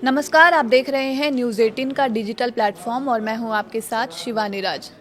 नमस्कार, आप देख रहे हैं न्यूज़ 18 का डिजिटल प्लेटफॉर्म और मैं हूं आपके साथ शिवानी राज।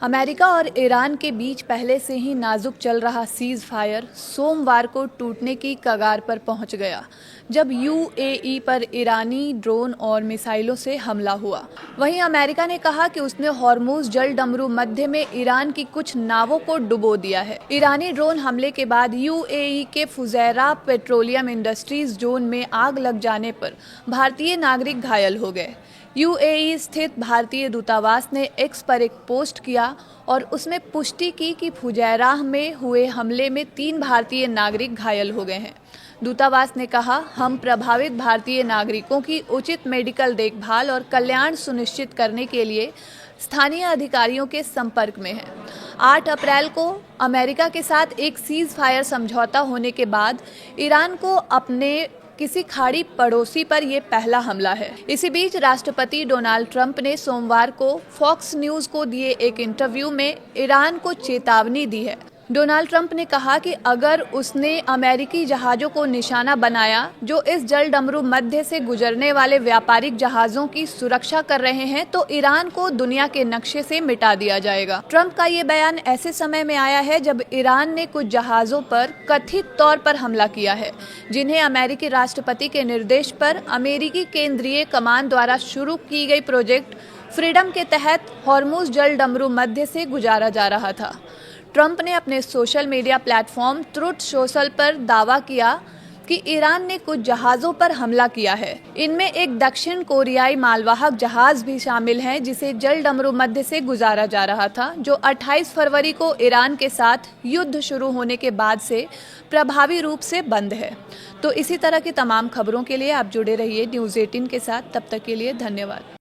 अमेरिका और ईरान के बीच पहले से ही नाजुक चल रहा सीज़ फायर सोमवार को टूटने की कगार पर पहुंच गया, जब यूएई पर ईरानी ड्रोन और मिसाइलों से हमला हुआ। वहीं अमेरिका ने कहा कि उसने हॉर्मुज़ जल डमरू मध्य में ईरान की कुछ नावों को डुबो दिया है। ईरानी ड्रोन हमले के बाद यूएई के फुजैरा पेट्रोलियम इंडस्ट्रीज जोन में आग लग जाने पर भारतीय नागरिक घायल हो गए। यूएई स्थित भारतीय दूतावास ने एक्स पर एक पोस्ट किया और उसमें पुष्टि की कि फुजैराह में हुए हमले में 3 भारतीय नागरिक घायल हो गए हैं। दूतावास ने कहा, हम प्रभावित भारतीय नागरिकों की उचित मेडिकल देखभाल और कल्याण सुनिश्चित करने के लिए स्थानीय अधिकारियों के संपर्क में हैं। 8 अप्रैल को अमेरिका के साथ एक सीज फायर समझौता होने के बाद ईरान को अपने किसी खाड़ी पड़ोसी पर यह पहला हमला है। इसी बीच राष्ट्रपति डोनाल्ड ट्रंप ने सोमवार को फॉक्स न्यूज को दिए एक इंटरव्यू में ईरान को चेतावनी दी है। डोनाल्ड ट्रंप ने कहा कि अगर उसने अमेरिकी जहाज़ों को निशाना बनाया जो इस जल डमरू मध्य से गुजरने वाले व्यापारिक जहाज़ों की सुरक्षा कर रहे हैं, तो ईरान को दुनिया के नक्शे से मिटा दिया जाएगा। ट्रंप का ये बयान ऐसे समय में आया है जब ईरान ने कुछ जहाज़ों पर कथित तौर पर हमला किया है, जिन्हें अमेरिकी राष्ट्रपति के निर्देश पर अमेरिकी केंद्रीय कमान द्वारा शुरू की गई प्रोजेक्ट फ्रीडम के तहत हॉर्मुज़ जल डमरू मध्य से गुजारा जा रहा था। ट्रंप ने अपने social media platform truth social पर दावा किया कि ईरान ने कुछ जहाज़ों पर हमला किया है। इनमें एक दक्षिण कोरियाई मालवाहक जहाज़ भी शामिल है जिसे जल डमरू मध्य से गुजारा जा रहा था, जो 28 फरवरी को ईरान के साथ युद्ध शुरू होने के बाद से प्रभावी रूप से बंद है। तो इसी तरह की तमाम खबरों के लिए आप जुड़े रहिए न्यूज़ 18 के साथ। तब तक के लिए धन्यवाद।